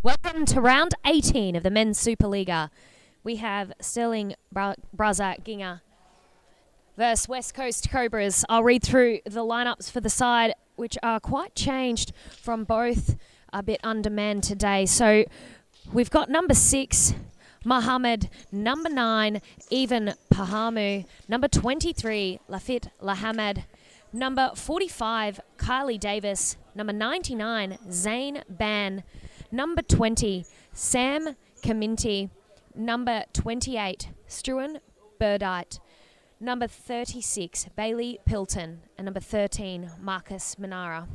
Welcome to round 18 of the Men's Supa-Liga. We have Stirling, Braza, Ginga versus West Coast Cobras. I'll read through the lineups for the side, which are quite changed from both, a bit undermanned today. So we've got number 6, Mohammed, number 9, Even Pahamu, number 23, Lafit Lahamad, number 45, Kylie Davis, number 99, Zane Ban, number 20, Sam Kaminti, number 28, Struan Burdite, number 36, Bailey Pilton, and number 13, Marcus Manara.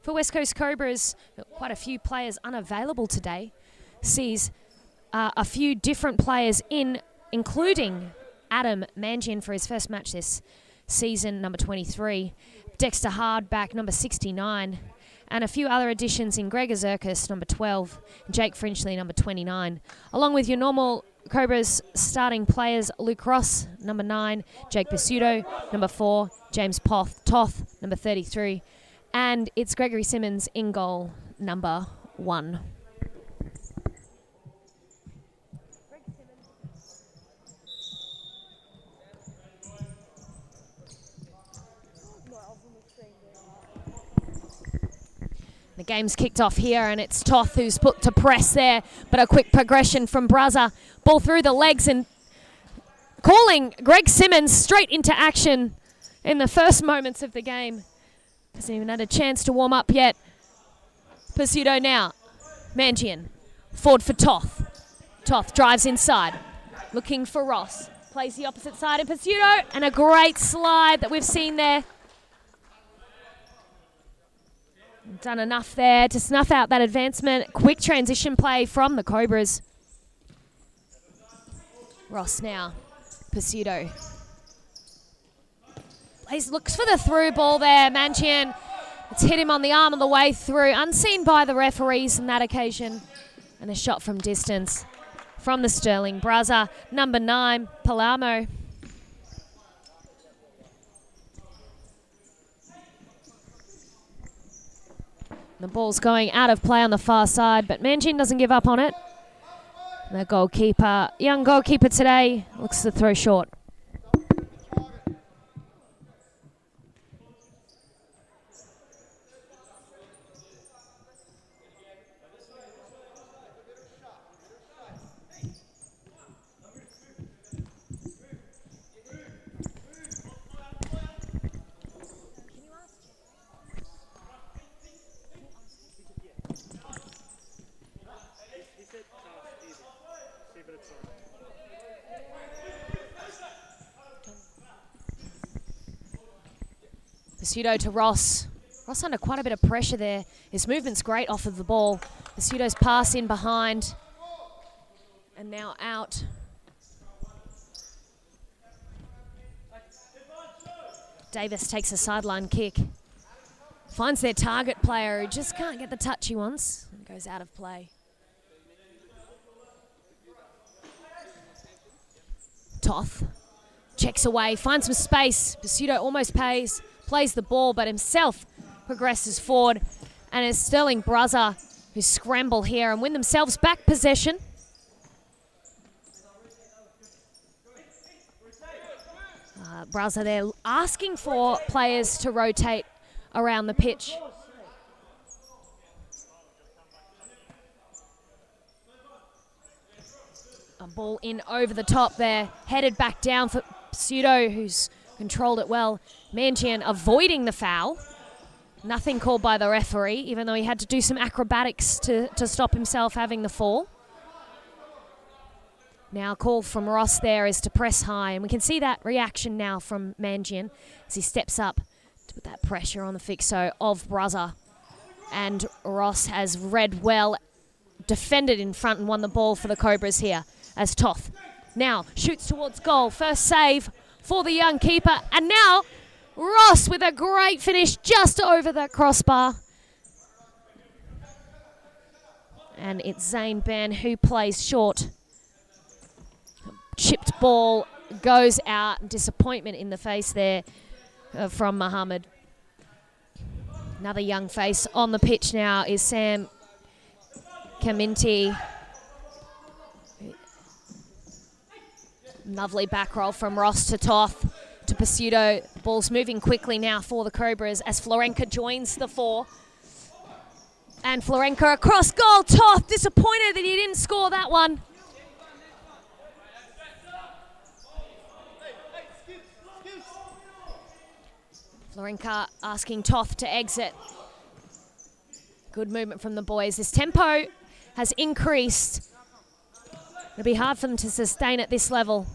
For West Coast Cobras, quite a few players unavailable today. Sees a few different players in, including Adam Mangian for his first match this season, number 23, Dexter Hardback, number 69, and a few other additions in Gregor Zirkus, number 12, and Jake Finchley, number 29. Along with your normal Cobras starting players, Luke Ross, number 9, Jake Pisuto, number 4, James Toth, number 33, and it's Gregory Simmons in goal, number 1. The game's kicked off here, and it's Toth who's put to press there, but a quick progression from Braza. Ball through the legs and calling Greg Simmons straight into action in the first moments of the game. Hasn't even had a chance to warm up yet. Pursudo now. Mangian. Forward for Toth. Toth drives inside. Looking for Ross. Plays the opposite side of Pursudo, and a great slide that we've seen there. Done enough there to snuff out that advancement. Quick transition play from the Cobras. Ross now. Pursudo. Looks for the through ball there. Mangian. It's hit him on the arm on the way through. Unseen by the referees on that occasion. And a shot from distance from the Stirling. Braza, number 9, Palamo. The ball's going out of play on the far side, but Mangian doesn't give up on it. The goalkeeper, young goalkeeper today, looks to throw short. Pursudo to Ross. Ross under quite a bit of pressure there. His movement's great off of the ball. Pursudo's pass in behind. And now out. Davis takes a sideline kick. Finds their target player who just can't get the touch he wants. And goes out of play. Toth checks away, finds some space. Pursudo almost plays the ball, but himself progresses forward. And it's Stirling Braza who scramble here and win themselves back possession. Braza there asking for players to rotate around the pitch. A ball in over the top there, headed back down for Pseudo, who's controlled it well. Mangian avoiding the foul. Nothing called by the referee, even though he had to do some acrobatics to stop himself having the fall. Now a call from Ross there is to press high, and we can see that reaction now from Mangian as he steps up to put that pressure on the fixo of Braza. And Ross has read well, defended in front and won the ball for the Cobras here as Toth now shoots towards goal. First save for the young keeper, and now Ross with a great finish just over that crossbar. And it's Zane Ban who plays short. Chipped ball goes out. Disappointment in the face there from Mohammed. Another young face on the pitch now is Sam Kaminti. Lovely back roll from Ross to Toth to Pseudo. Ball's moving quickly now for the Cobras as Florenka joins the four. And Florenka across goal. Toth disappointed that he didn't score that one. Florenka asking Toth to exit. Good movement from the boys. This tempo has increased. It'll be hard for them to sustain at this level.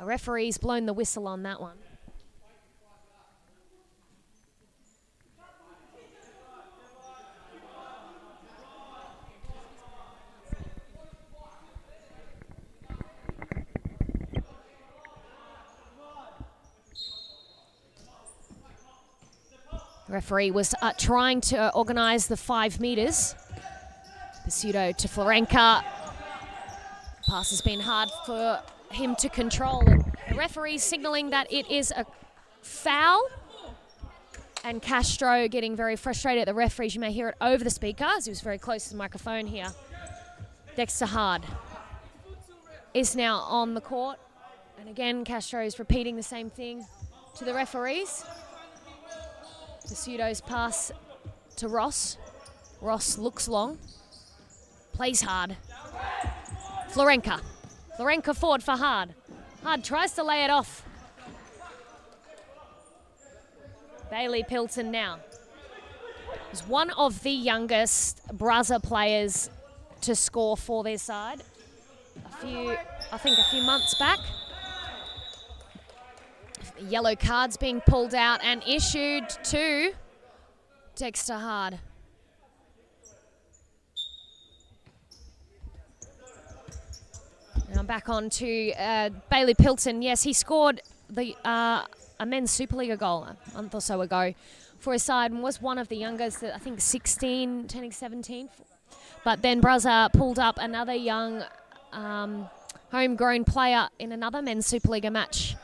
Referee's blown the whistle on that one. The referee was trying to organise the 5 metres. Pseudo to Florenka. Pass has been hard for him to control. The referee signalling that it is a foul. And Castro getting very frustrated at the referees. You may hear it over the speakers. He was very close to the microphone here. Dexter Hard is now on the court. And again, Castro is repeating the same thing to the referees. Pseudo's pass to Ross. Ross looks long. Plays Hard. Florenka. Florenka forward for Hard. Hard tries to lay it off. Bailey Pilton now is one of the youngest Braza players to score for their side. I think a few months back. Yellow cards being pulled out and issued to Dexter Hard. Now back on to Bailey Pilton. Yes, he scored a men's Supa-Liga goal a month or so ago for his side and was one of the youngest, I think 16, turning 17. But then Braza pulled up another young homegrown player in another men's Supa-Liga match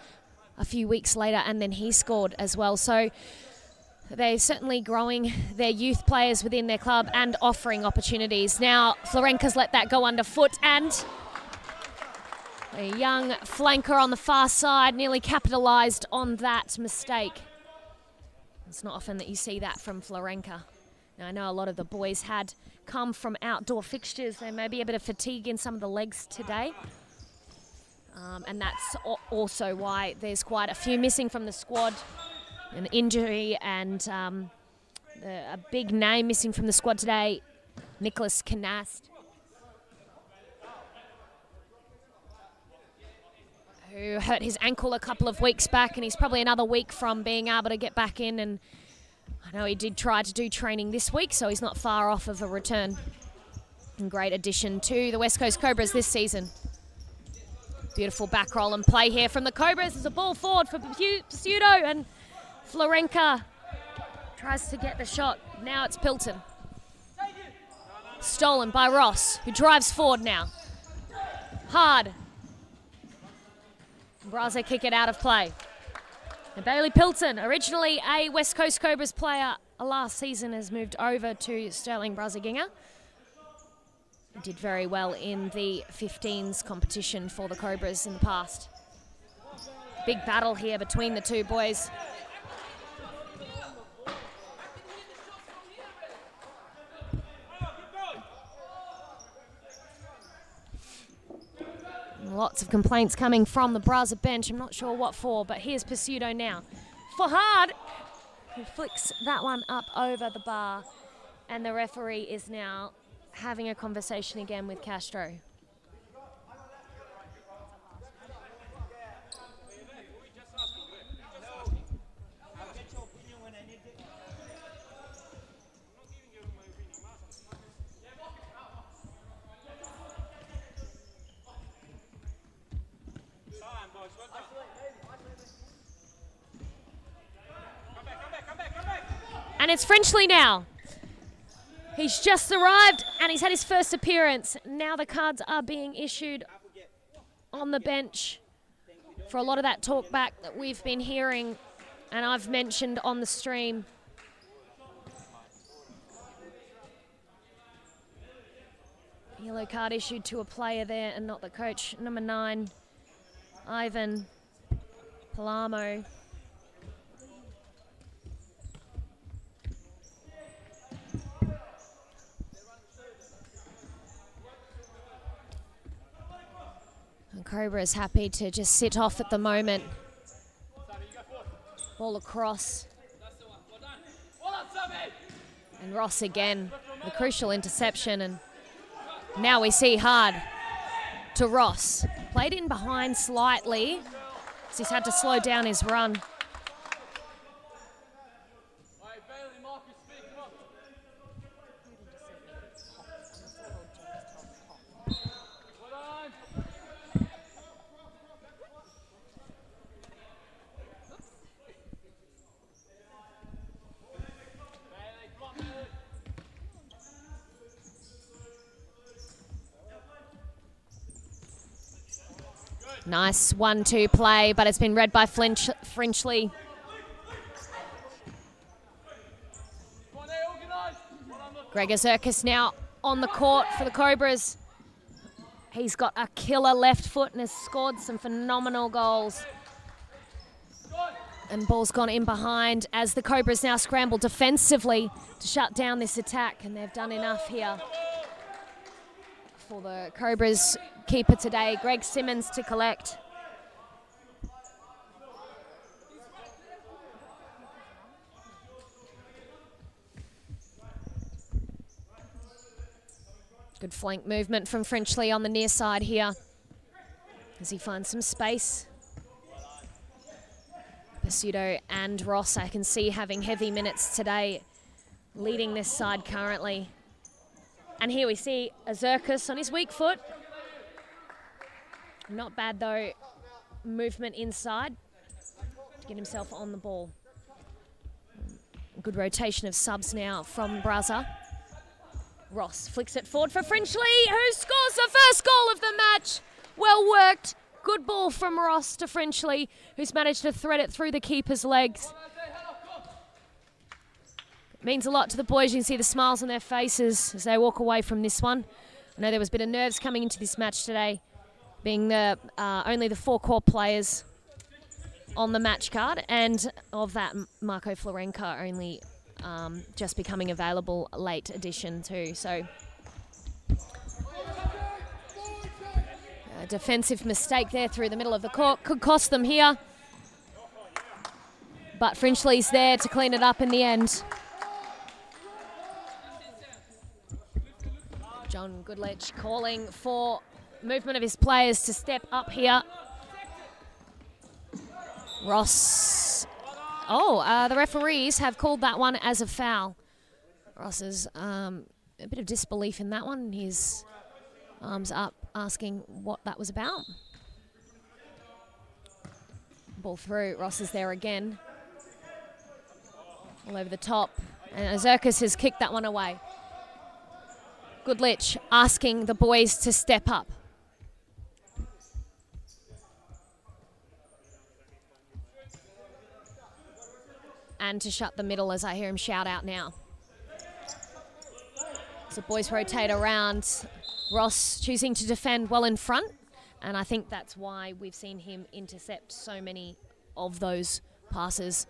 a few weeks later, and then he scored as well. So they're certainly growing their youth players within their club and offering opportunities. Now Florenka's let that go underfoot, and a young flanker on the far side nearly capitalised on that mistake. It's not often that you see that from Florenka. Now, I know a lot of the boys had come from outdoor fixtures. There may be a bit of fatigue in some of the legs today. And that's also why there's quite a few missing from the squad. An injury and a big name missing from the squad today, Nicholas Canast, who hurt his ankle a couple of weeks back, and he's probably another week from being able to get back in. And I know he did try to do training this week, so he's not far off of a return. And great addition to the West Coast Cobras this season. Beautiful back roll and play here from the Cobras. There's a ball forward for Pseudo, and Florenka tries to get the shot. Now it's Pilton. Stolen by Ross, who drives forward now. Hard. Braza kick it out of play. And Bailey Pilton, originally a West Coast Cobras player last season, has moved over to Stirling Braza Ginga. Did very well in the 15s competition for the Cobras in the past. Big battle here between the two boys. Lots of complaints coming from the Braza bench. I'm not sure what for, but here's Pseudo now. For Hard, who flicks that one up over the bar. And the referee is now having a conversation again with Castro. And it's Frenchley now. He's just arrived and he's had his first appearance. Now the cards are being issued on the bench for a lot of that talk back that we've been hearing and I've mentioned on the stream. Yellow card issued to a player there and not the coach. Number 9, Ivan Palamo. And Cobra is happy to just sit off at the moment. Ball across. And Ross again, the crucial interception. And now we see hard to Ross. Played in behind slightly, as he's had to slow down his run. Nice 1-2 play, but it's been read by Frenchley. Gregor Zirkus now on the court for the Cobras. He's got a killer left foot and has scored some phenomenal goals. And ball's gone in behind as the Cobras now scramble defensively to shut down this attack, and they've done enough here for the Cobras keeper today, Greg Simmons, to collect. Good flank movement from Frenchley on the near side here as he finds some space. Pasuto and Ross, I can see, having heavy minutes today, leading this side currently. And here we see a Zirkus on his weak foot. Not bad though, movement inside to get himself on the ball. Good rotation of subs now from Braza. Ross flicks it forward for Frenchley, who scores the first goal of the match. Well worked. Good ball from Ross to Frenchley, who's managed to thread it through the keeper's legs. It means a lot to the boys. You can see the smiles on their faces as they walk away from this one. I know there was a bit of nerves coming into this match today, being the only the 4 core players on the match card, and of that, Marco Florenka only just becoming available late addition too. So a defensive mistake there through the middle of the court could cost them here, but Frenchley's there to clean it up in the end. John Goodlich calling for movement of his players to step up here. Ross. Oh, the referees have called that one as a foul. Ross is a bit of disbelief in that one. His arms up, asking what that was about. Ball through. Ross is there again. All over the top. And Zirkus has kicked that one away. Goodlich asking the boys to step up. And to shut the middle, as I hear him shout out now. So boys rotate around. Ross choosing to defend well in front, and I think that's why we've seen him intercept so many of those passes.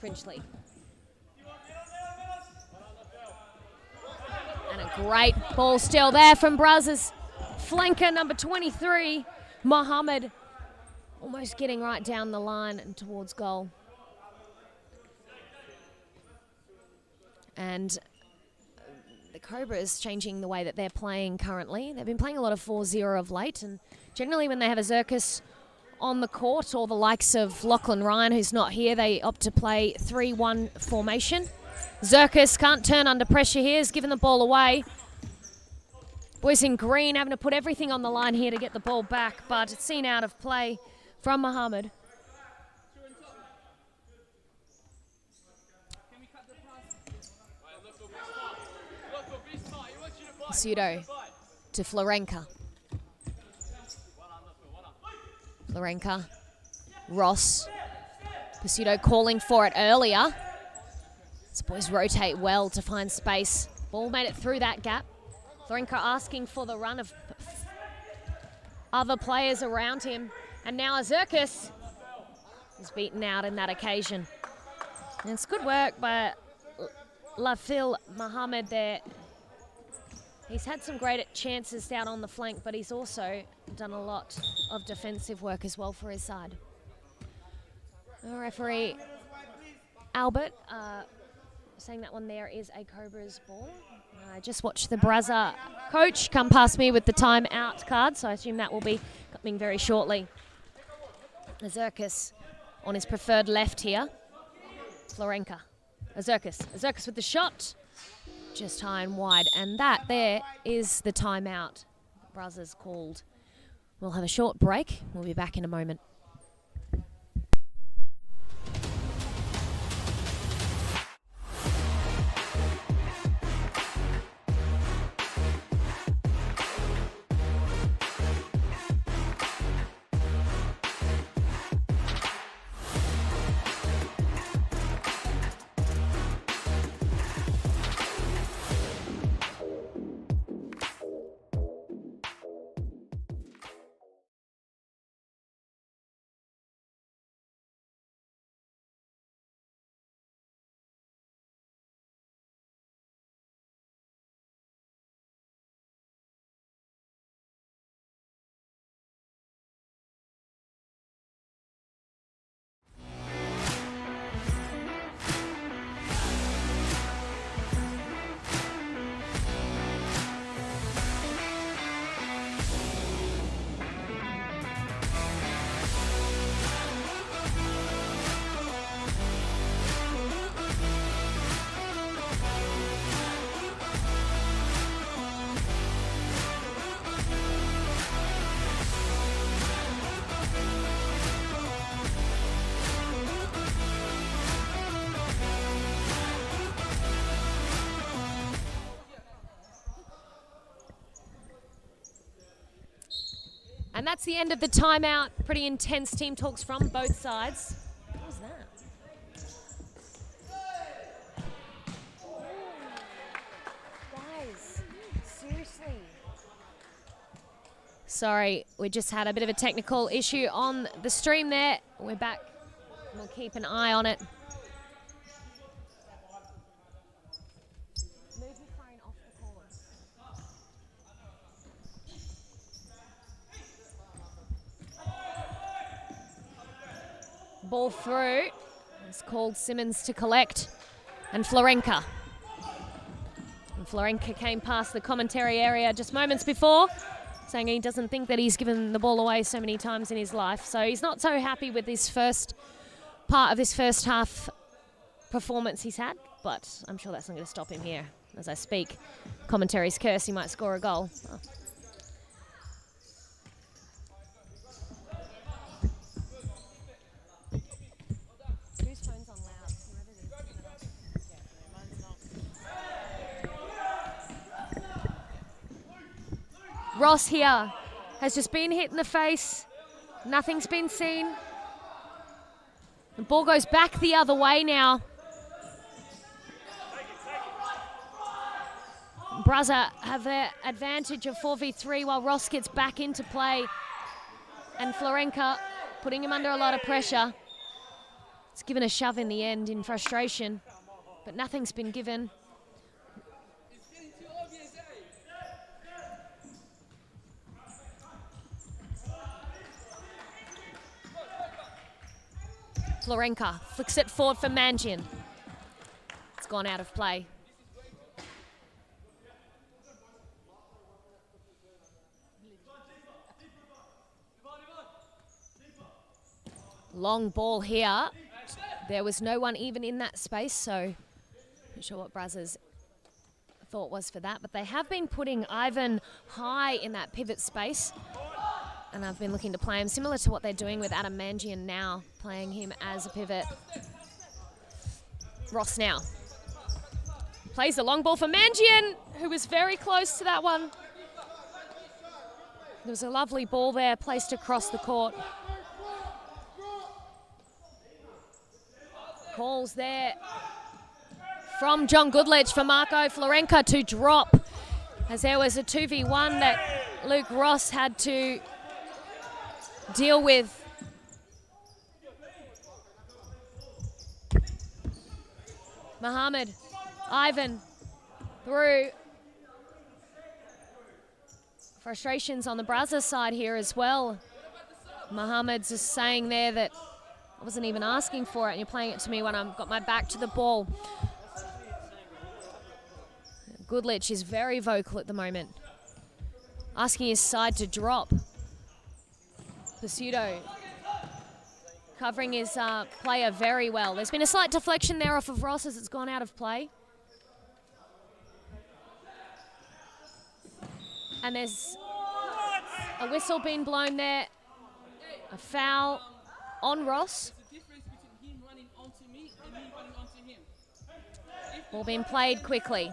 Frenchley. And a great ball still there from Braza's flanker, number 23, Mohammed. Almost getting right down the line and towards goal. And the Cobras changing the way that they're playing currently. They've been playing a lot of 4-0 of late, and generally when they have a Zirkus on the court, or the likes of Lachlan Ryan, who's not here, they opt to play 3-1 formation. Zirkus can't turn under pressure here, has given the ball away. Boys in green having to put everything on the line here to get the ball back, but it's seen out of play from Mohammed. Pseudo to Florenka. Florenka. Ross. Pseudo calling for it earlier. These boys rotate well to find space. Ball made it through that gap. Florenka asking for the run of other players around him. And now Azurkis is beaten out in that occasion. And it's good work by Lafil Mohammed there. He's had some great chances down on the flank, but he's also done a lot of defensive work as well for his side. The referee Albert saying that one there is a Cobras ball. I just watched the Braza coach come past me with the timeout card, so I assume that will be coming very shortly. Azurkis on his preferred left here. Florenka. Azurkis with the shot. Just high and wide. And that there is the timeout Braza's called. We'll have a short break. We'll be back in a moment. And that's the end of the timeout. Pretty intense team talks from both sides. What was that? Guys, seriously. Sorry, we just had a bit of a technical issue on the stream there. We're back. We'll keep an eye on it. Ball through. It's called Simmons to collect. And Florenka. And Florenka came past the commentary area just moments before, saying he doesn't think that he's given the ball away so many times in his life. So he's not so happy with this first part of this first half performance he's had, but I'm sure that's not going to stop him here. As I speak, commentary's curse, he might score a goal. Oh. Ross here has just been hit in the face. Nothing's been seen. The ball goes back the other way now. Braza have their advantage of 4v3 while Ross gets back into play. And Florenka putting him under a lot of pressure. It's given a shove in the end in frustration, but nothing's been given. Florenka flicks it forward for Mangian. It's gone out of play. Long ball here. There was no one even in that space, so not sure what Braza's thought was for that, but they have been putting Ivan high in that pivot space. And I've been looking to play him similar to what they're doing with Adam Mangian now, playing him as a pivot. Ross now. Plays the long ball for Mangian, who was very close to that one. There was a lovely ball there placed across the court. Calls there from John Goodledge for Marco Florenka to drop, as there was a 2v1 that Luke Ross had to deal with. Mohammed, Ivan, through. Frustrations on the Braza side here as well. Mohammed's just saying there that I wasn't even asking for it and you're playing it to me when I've got my back to the ball. Goodlich is very vocal at the moment, asking his side to drop. Pseudo covering his player very well. There's been a slight deflection there off of Ross as it's gone out of play. And there's a whistle being blown there. A foul on Ross. Ball being played quickly.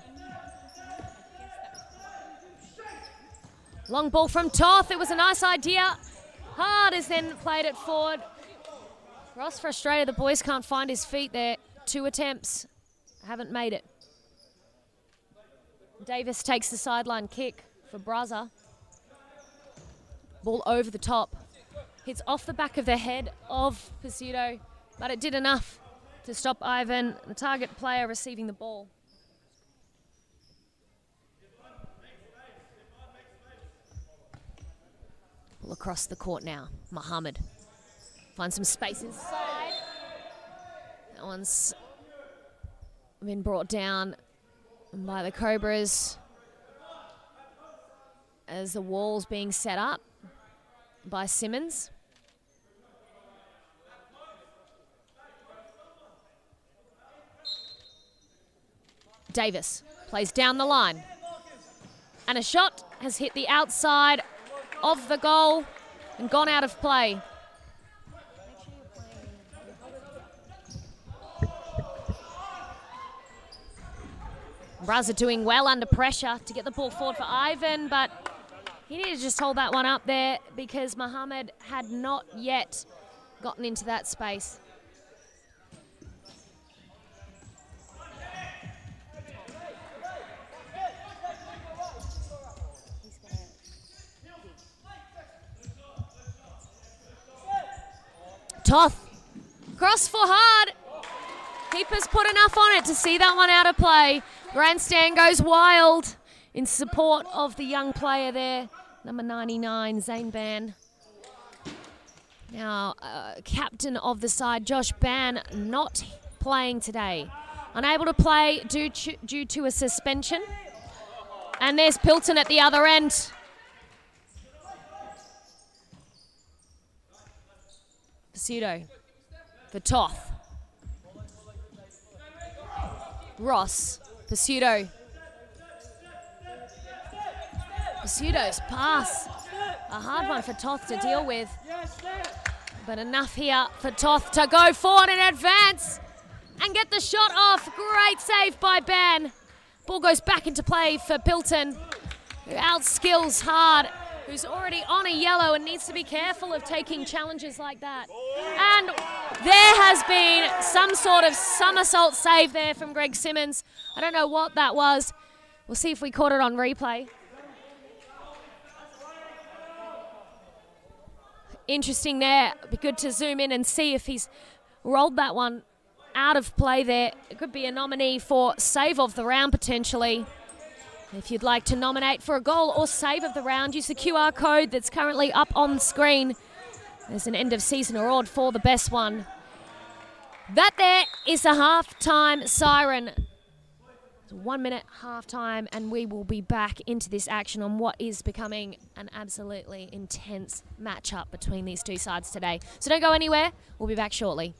Long ball from Toth. It was a nice idea. Hard is then played it forward. Ross frustrated. The boys can't find his feet there. 2 attempts. Haven't made it. Davis takes the sideline kick for Braza. Ball over the top. Hits off the back of the head of Pseudo, but it did enough to stop Ivan, the target player, receiving the ball. Ball across the court now. Mohammed finds some space inside. That one's been brought down by the Cobras as the wall's being set up by Simmons. Davis plays down the line. And a shot has hit the outside of the goal and gone out of play. Braza doing well under pressure to get the ball forward for Ivan, but he needed to just hold that one up there because Mohammed had not yet gotten into that space. Toth, cross for hard. Keeper's put enough on it to see that one out of play. Grandstand goes wild in support of the young player there, number 99, Zane Ban. Now, captain of the side, Josh Ban, not playing today. Unable to play due to a suspension. And there's Pilton at the other end. Pseudo for Toth. Ross, Pseudo's pass. A hard one for Toth to deal with. But enough here for Toth to go forward and advance and get the shot off. Great save by Ban. Ball goes back into play for Pilton, who outskills hard, who's already on a yellow and needs to be careful of taking challenges like that. And there has been some sort of somersault save there from Greg Simmons. I don't know what that was. We'll see if we caught it on replay. Interesting there. It'd be good to zoom in and see if he's rolled that one out of play there. It could be a nominee for save of the round potentially. If you'd like to nominate for a goal or save of the round, use the QR code that's currently up on the screen. There's an end of season award for the best one. That there is the halftime siren. It's 1 minute halftime, and we will be back into this action on what is becoming an absolutely intense matchup between these two sides today. So don't go anywhere. We'll be back shortly.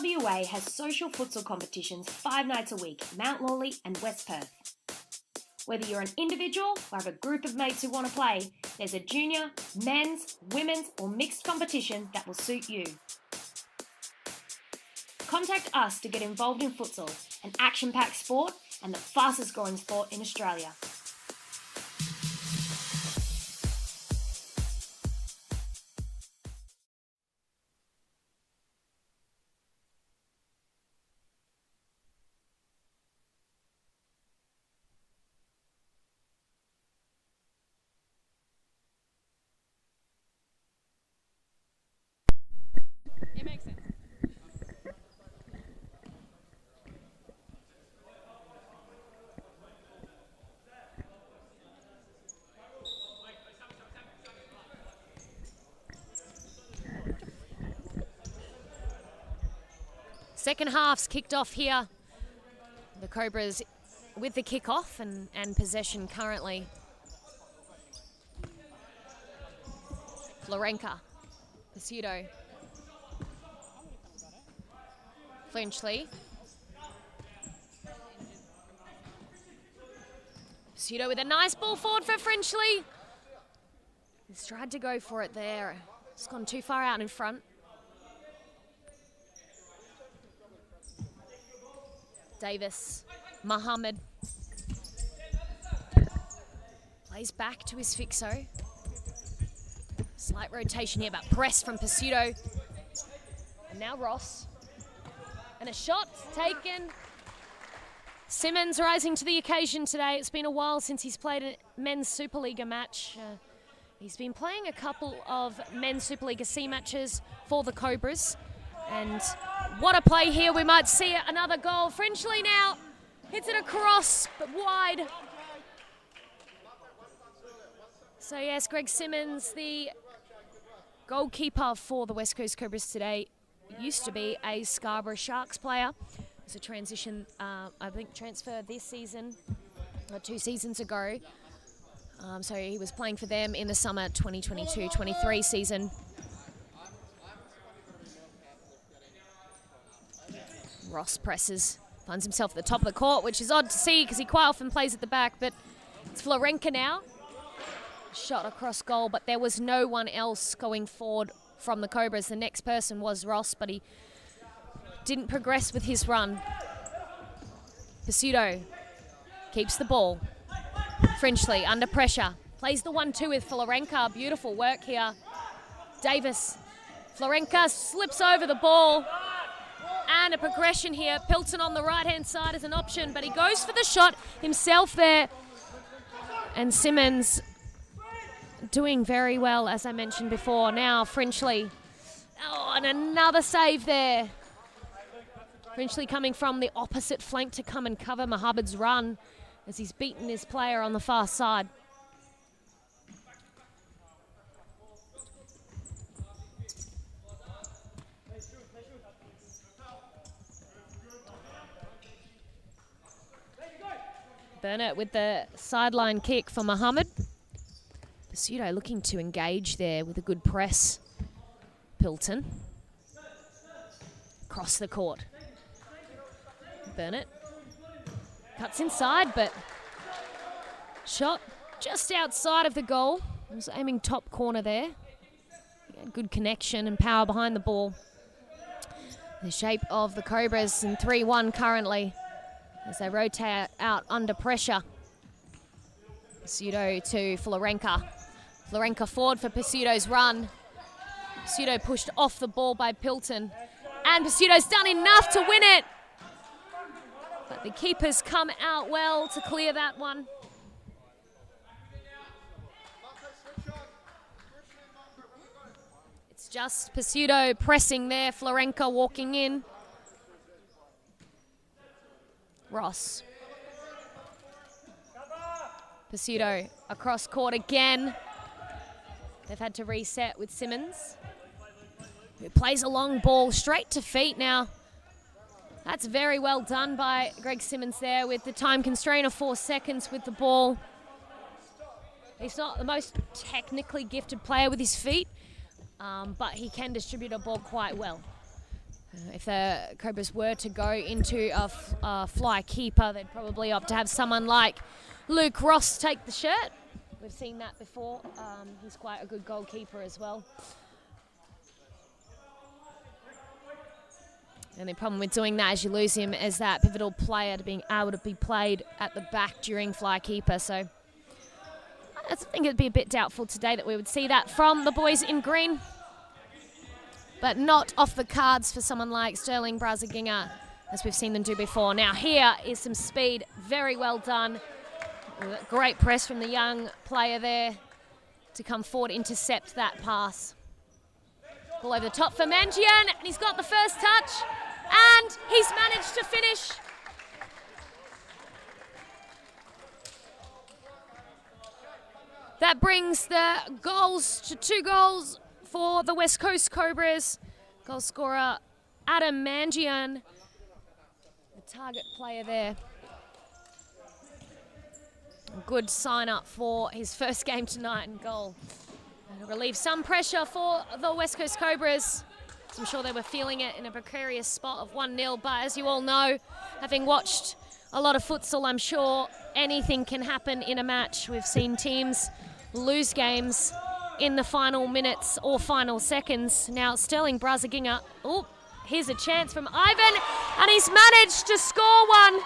WA has social futsal competitions 5 nights a week in Mount Lawley and West Perth. Whether you're an individual or have a group of mates who want to play, there's a junior, men's, women's or mixed competition that will suit you. Contact us to get involved in futsal, an action-packed sport and the fastest growing sport in Australia. It makes sense. Second half's kicked off here. The Cobras with the kick-off and possession currently. Florenka, Pseudo, Flinchley. Pseudo with a nice ball forward for Flinchley. He's tried to go for it there. It's gone too far out in front. Davis, Mohammed. Plays back to his fixo. Slight rotation here, but press from Pseudo. And now Ross. And a shot taken. Simmons rising to the occasion today. It's been a while since he's played a men's Supa-Liga match. He's been playing a couple of men's Supa-Liga C matches for the Cobras. And what a play here. We might see another goal. Frenchly now hits it across, but wide. So yes, Greg Simmons, the goalkeeper for the West Coast Cobras today, used to be a Scarborough Sharks player. It was a transition, I think, transfer this season, or 2 seasons ago. So he was playing for them in the summer 2022-23 season. Ross presses, finds himself at the top of the court, which is odd to see because he quite often plays at the back, but it's Florenka now. Shot across goal, but there was no one else going forward from the Cobras. The next person was Ross, but he didn't progress with his run. Pseudo keeps the ball. Frenchley under pressure. Plays the 1-2 with Florenka. Beautiful work here. Davis. Florenka slips over the ball. And a progression here. Pilton on the right-hand side is an option, but he goes for the shot himself there. And Simmons doing very well, as I mentioned before. Now Frenchley. Oh, and another save there. Frenchley coming from the opposite flank to come and cover Mohammed's run as he's beaten his player on the far side. Burnett with the sideline kick for Mohammed. Pseudo looking to engage there with a good press. Pilton. Across the court. Burnett. Cuts inside, but shot just outside of the goal. He was aiming top corner there. Good connection and power behind the ball. The shape of the Cobras in 3-1 currently as they rotate out under pressure. Pseudo to Florenka. Florenka forward for Pseudo's run. Pseudo pushed off the ball by Pilton. And Pseudo's done enough to win it. But the keepers come out well to clear that one. It's just Pseudo pressing there. Florenka walking in. Ross. Pseudo across court again. They've had to reset with Simmons, who plays a long ball straight to feet now. That's very well done by Greg Simmons there with the time constraint of 4 seconds with the ball. He's not the most technically gifted player with his feet, but he can distribute a ball quite well. If the Cobras were to go into a fly keeper, they'd probably opt to have someone like Luke Ross take the shirt. We've seen that before. He's quite a good goalkeeper as well. And the problem with doing that is you lose him as that pivotal player to being able to be played at the back during fly keeper. So I think it'd be a bit doubtful today that we would see that from the boys in green. But not off the cards for someone like Stirling, Braza, Ginga, as we've seen them do before. Now here is some speed, very well done. Great press from the young player there to come forward, intercept that pass. Ball over the top for Mangian, and he's got the first touch, and he's managed to finish. That brings the goals to 2 goals for the West Coast Cobras. Goal scorer Adam Mangian, the target player there. A good sign up for his first game tonight in goal. It'll relieve some pressure for the West Coast Cobras. I'm sure they were feeling it in a precarious spot of 1-0, but as you all know, having watched a lot of futsal, I'm sure anything can happen in a match. We've seen teams lose games in the final minutes or final seconds. Now Stirling, Braza, Ginga. Oh, here's a chance from Ivan, and he's managed to score one.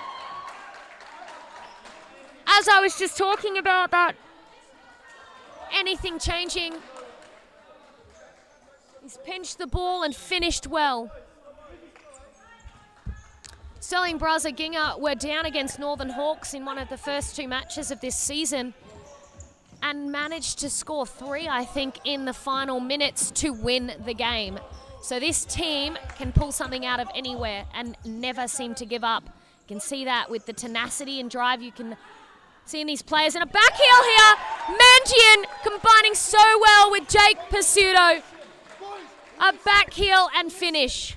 As I was just talking about that, anything changing. He's pinched the ball and finished well. Stirling, Braza, Ginga were down against Northern Hawks in one of the first 2 matches of this season and managed to score 3, I think, in the final minutes to win the game. So this team can pull something out of anywhere and never seem to give up. You can see that with the tenacity and drive you can see in these players. And a back heel here. Mangian combining so well with Jake Pasuto. A back heel and finish.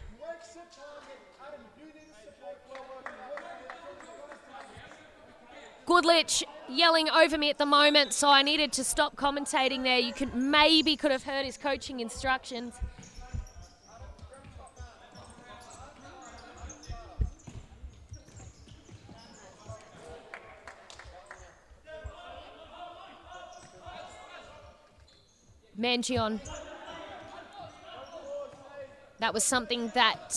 Goodlich yelling over me at the moment, so I needed to stop commentating there. You could have heard his coaching instructions. Mangion. That was something that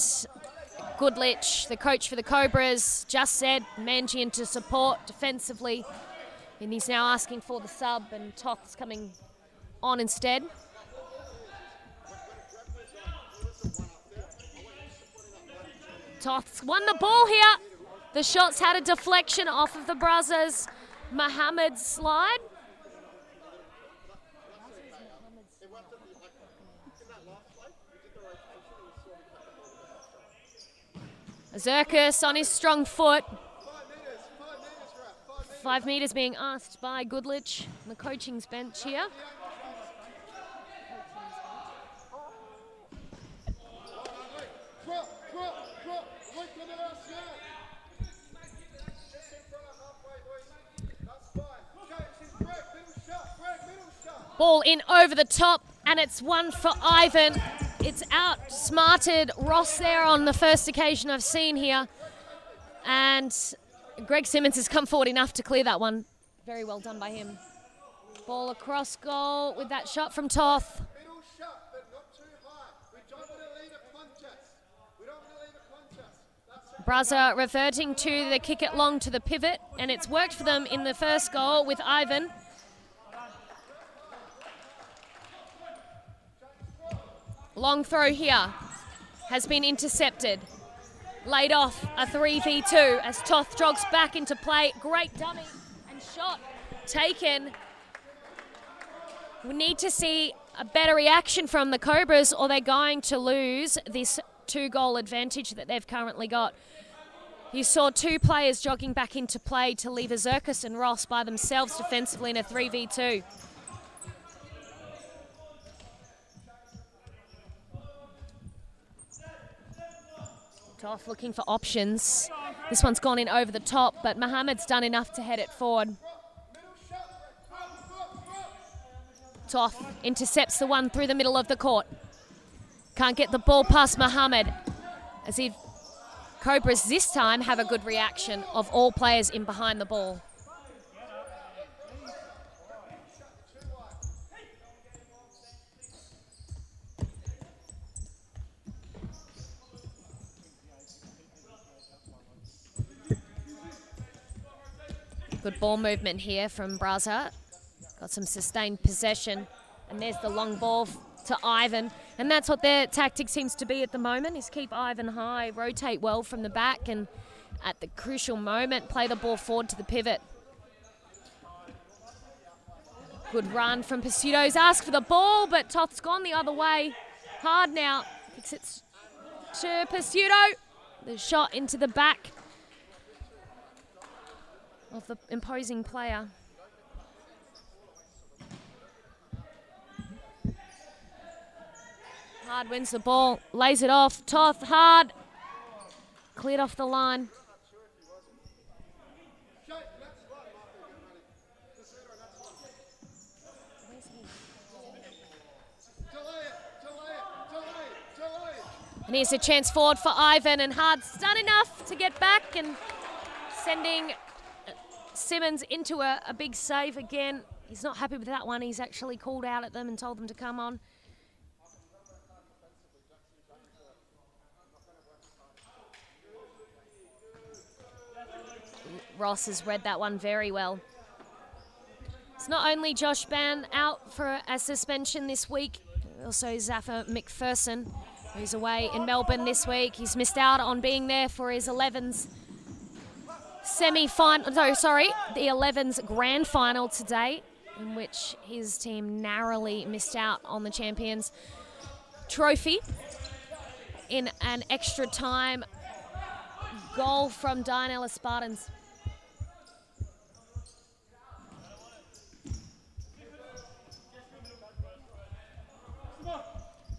Goodlich, the coach for the Cobras, just said. Mangion to support defensively. And he's now asking for the sub, and Toth's coming on instead. Toth's won the ball here. The shots had a deflection off of the Brazos. Mohammed slide. Zirkus on his strong foot. 5 metres being asked by Goodlich on the coaching's bench here. Ball in over the top, and it's one for Ivan. It's outsmarted Ross there on the first occasion I've seen here. And Greg Simmons has come forward enough to clear that one. Very well done by him. Ball across goal with that shot from Toth. Braza reverting to the kick it long to the pivot, and it's worked for them in the first goal with Ivan. Long throw here has been intercepted. Laid off a 3v2 as Toth jogs back into play. Great dummy and shot taken. We need to see a better reaction from the Cobras, or they're going to lose this 2-goal advantage that they've currently got. You saw 2 players jogging back into play to leave Zirkus and Ross by themselves defensively in a 3v2. Toth looking for options. This one's gone in over the top, but Mohammed's done enough to head it forward. Toth intercepts the one through the middle of the court. Can't get the ball past Mohammed. as if Cobras this time have a good reaction of all players in behind the ball. Good ball movement here from Braza. Got some sustained possession. And there's the long ball to Ivan. And that's what their tactic seems to be at the moment, is keep Ivan high, rotate well from the back, and at the crucial moment, play the ball forward to the pivot. Good run from Pursuito's. Ask for the ball, but Toth's gone the other way. Hard now. Kicks it to Pursuito. The shot into the back of the imposing player. Hard wins the ball, lays it off. Toth, hard. Cleared off the line. And here's a chance forward for Ivan, and Hard's done enough to get back and sending Simmons into a big save again. He's not happy with that one. He's actually called out at them and told them to come on. Ross has read that one very well. It's not only Josh Ban out for a suspension this week, also Zaffa McPherson, who's away in Melbourne this week. He's missed out on being there for his 11s semi-final, the 11s grand final today, in which his team narrowly missed out on the Champions Trophy in an extra time goal from Dianella Spartans.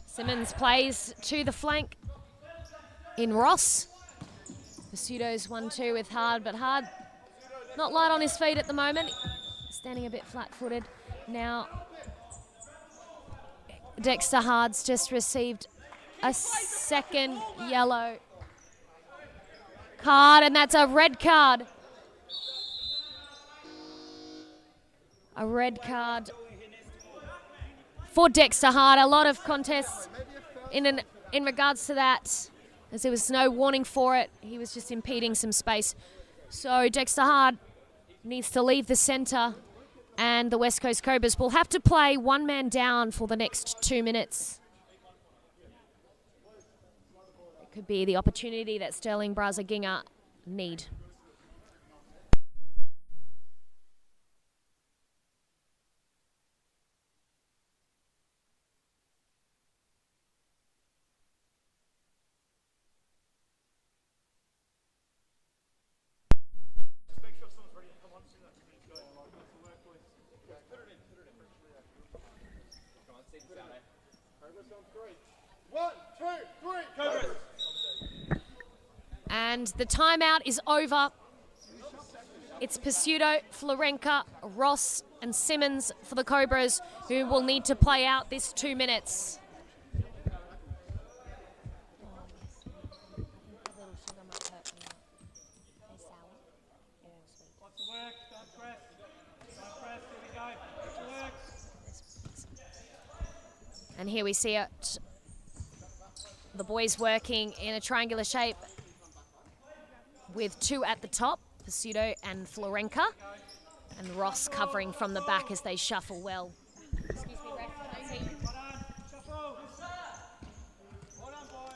Simmons plays to the flank in Ross. Pursuito's 1-2 with Hard, but Hard not light on his feet at the moment. Standing a bit flat-footed. Now, Dexter Hard's just received a second yellow card, and that's a red card. A red card for Dexter Hard. A lot of contests in regards to that, as there was no warning for it. He was just impeding some space. So Dexter Hard needs to leave the centre, and the West Coast Cobras will have to play one man down for the next 2 minutes. It could be the opportunity that Stirling, Braza, Ginga need. And the timeout is over. It's Pursuito, Florenka, Ross and Simmons for the Cobras, who will need to play out this 2 minutes. And here we see it. The boys working in a triangular shape with two at the top, Pursuito and Florenka, and Ross covering from the back as they shuffle well. Excuse me, ref.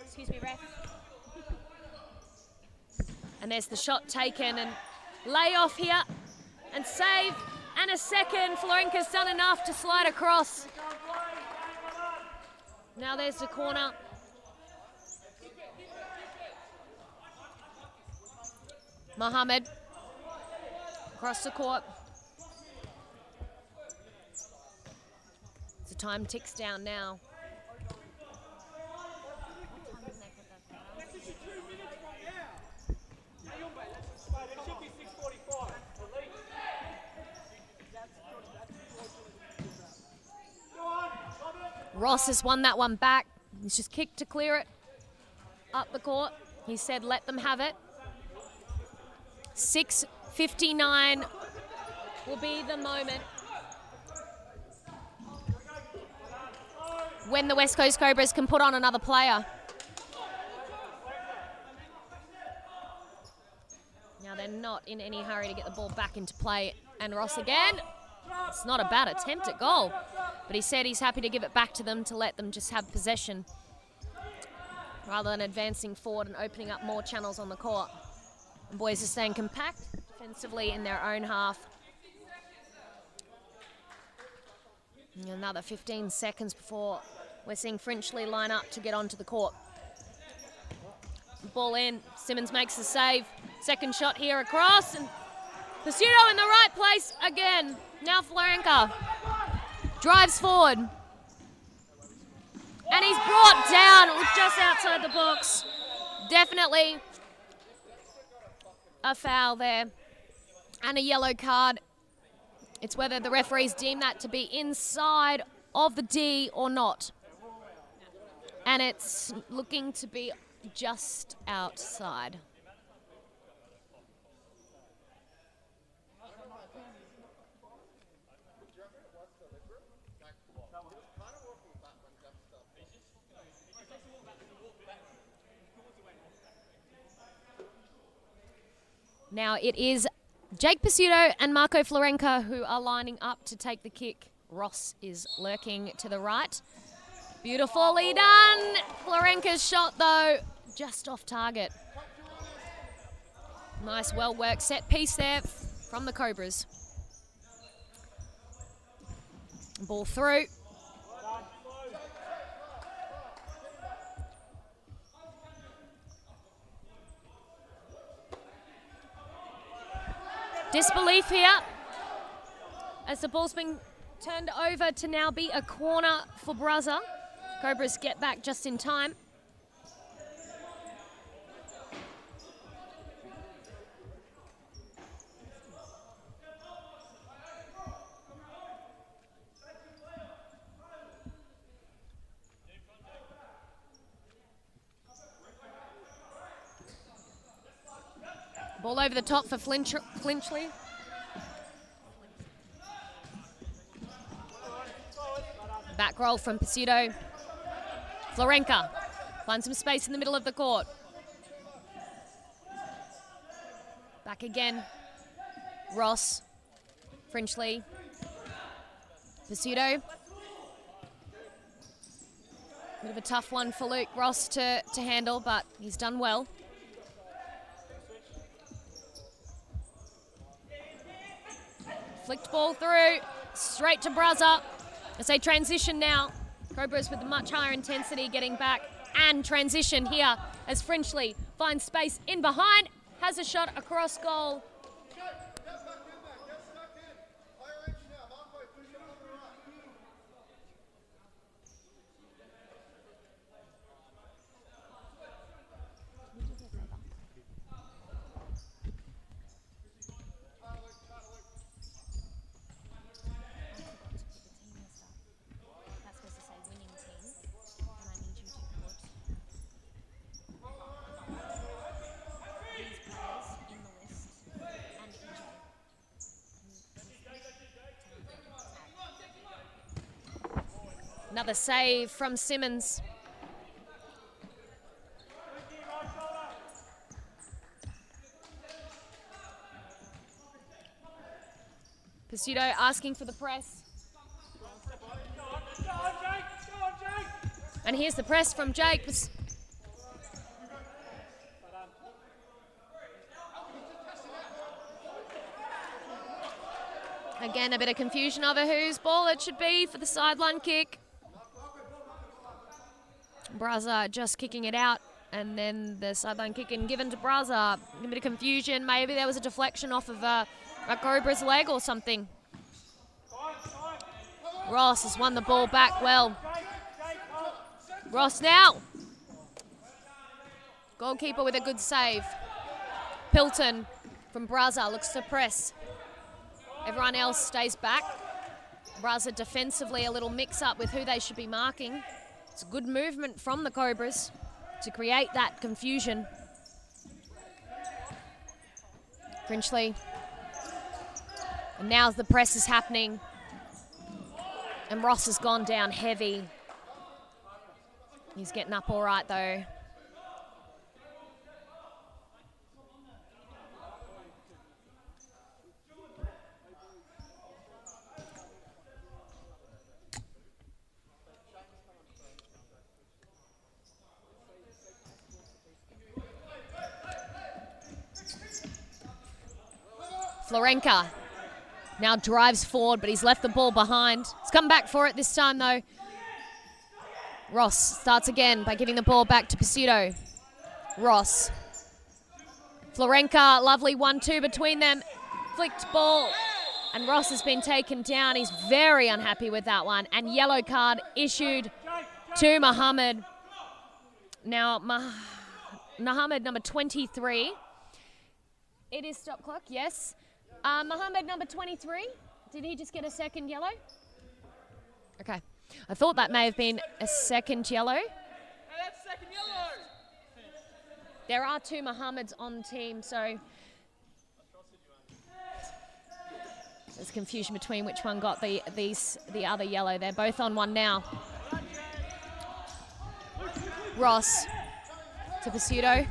Excuse me, ref. And there's the shot taken, and lay off here, and save, and a second. Florenka's done enough to slide across. Now there's the corner. Mohammed across the court. The time ticks down now. Ross has won that one back. He's just kicked to clear it. up the court. He said let them have it. 6:59 will be the moment when the West Coast Cobras can put on another player. Now they're not in any hurry to get the ball back into play. And Ross again. It's not a bad attempt at goal, but he said he's happy to give it back to them to let them just have possession rather than advancing forward and opening up more channels on the court. The boys are staying compact defensively in their own half. And another 15 seconds before we're seeing Frenchley line up to get onto the court. Ball in, Simmons makes the save. Second shot here across, and Pizzuto in the right place again. Now Florenka drives forward. And he's brought down just outside the box. Definitely a foul there and a yellow card. It's whether the referees deem that to be inside of the D or not. And it's looking to be just outside. Now it is Jake Pizzuto and Marco Florenka who are lining up to take the kick. Ross is lurking to the right. Beautifully done. Florenka's shot, though, just off target. Nice, well-worked set piece there from the Cobras. Ball through. Disbelief here as the ball's been turned over to now be a corner for Braza. Cobras get back just in time. Ball over the top for Flinchley. Back roll from Pizzuto. Florenka finds some space in the middle of the court. Back again. Ross. Frenchley. Pizzuto. Bit of a tough one for Luke Ross to handle, but he's done well. Flicked ball through, straight to Braza. As they transition now. Cobras with much higher intensity getting back and transition here as Frenchley finds space in behind, has a shot across goal. Another save from Simmons. Pizzuto asking for the press. And here's the press from Jake. Again, a bit of confusion over whose ball it should be for the sideline kick. Braza just kicking it out, and then the sideline kick and given to Braza. A bit of confusion. Maybe there was a deflection off of a Cobra's leg or something. Ross has won the ball back well. Ross now. Goalkeeper with a good save. Pilton from Braza looks to press. Everyone else stays back. Braza defensively a little mix-up with who they should be marking. It's good movement from the Cobras. to create that confusion. Finchley. And now the press is happening. And Ross has gone down heavy. He's getting up all right, though. Florenka now drives forward, but he's left the ball behind. He's come back for it this time, though. Ross starts again by giving the ball back to Pseudo. Ross. Florenka, lovely 1-2 between them. Flicked ball, and Ross has been taken down. He's very unhappy with that one. And yellow card issued to Mohammed. Now, Mohammed, number 23. It is stop clock, yes. Mohammed, number 23. Did he just get a second yellow? Okay. I thought that may have been a second yellow. Hey, that's second yellow. There are two Mohammeds on the team, so there's confusion between which one got the other yellow. They're both on one now. Ross to Pseudo.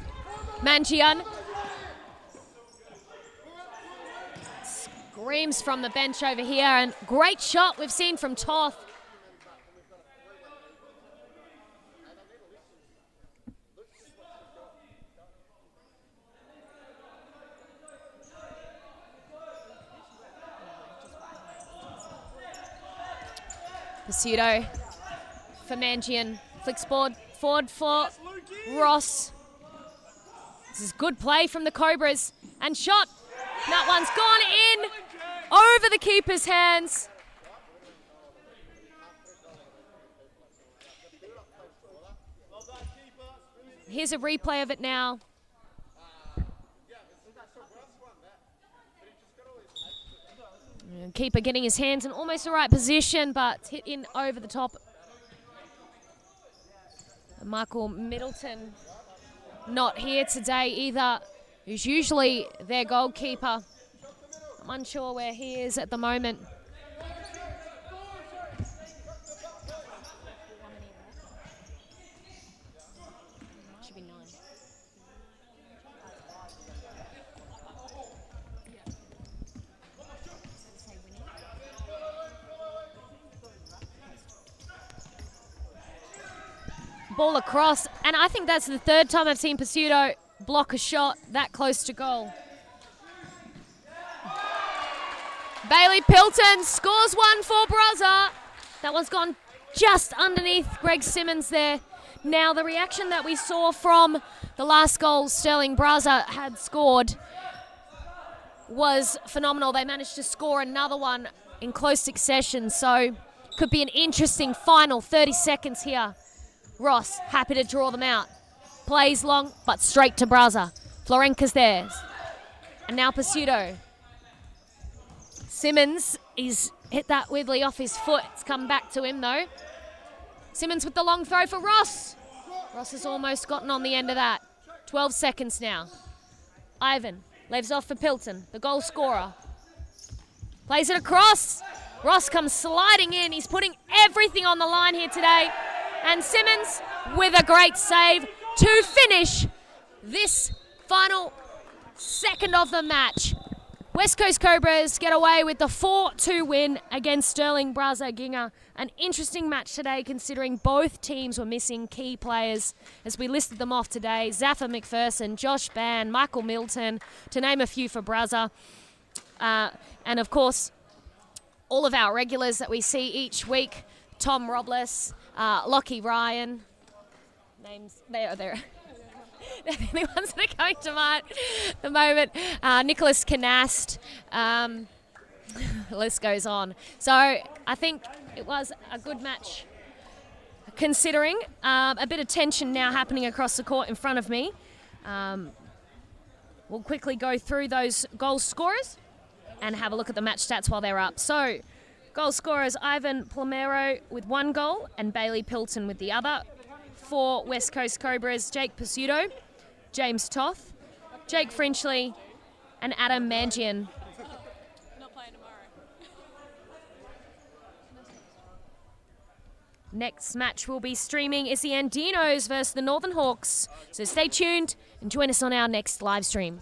Mangian. Screams from the bench over here, and great shot we've seen from Toth. Pseudo for Mangian. Flicks forward for Ross. This is good play from the Cobras. And shot. That one's gone in over the keeper's hands. Here's a replay of it now. Keeper getting his hands in almost the right position, but hit in over the top. Michael Middleton not here today either, who's usually their goalkeeper. I'm unsure where he is at the moment. Should be 9. Ball across, and I think that's the third time I've seen Pseudo block a shot that close to goal. Bailey Pilton scores one for Braza. That one's gone just underneath Greg Simmons there. Now, the reaction that we saw from the last goal Stirling Braza had scored was phenomenal. They managed to score another one in close succession, so could be an interesting final 30 seconds here. Ross, happy to draw them out. Plays long, but straight to Braza. Florenka's there. And now Pseudo. Simmons, he's hit that weirdly off his foot. It's come back to him, though. Simmons with the long throw for Ross. Ross has almost gotten on the end of that. 12 seconds now. Ivan leaves off for Pilton, the goal scorer. Plays it across. Ross comes sliding in. He's putting everything on the line here today. And Simmons with a great save to finish this final second of the match. West Coast Cobras get away with the 4-2 win against Stirling Braza Ginga. An interesting match today considering both teams were missing key players as we listed them off today. Zaffa McPherson, Josh Ban, Michael Milton, to name a few for Braza. And of course, all of our regulars that we see each week. Tom Robles, Lockie Ryan. Names, they're the only ones that are coming to mind at the moment. Nicholas Canast. The list goes on. So I think it was a good match considering a bit of tension now happening across the court in front of me. We'll quickly go through those goal scorers and have a look at the match stats while they're up. So goal scorers, Ivan Plomero with 1 goal and Bailey Pilton with the other. for West Coast Cobras, Jake Pursuto, James Toth, Jake Frenchley, and Adam Mangian. Not playing tomorrow. Next match we'll be streaming is the Andinos versus the Northern Hawks. So stay tuned and join us on our next live stream.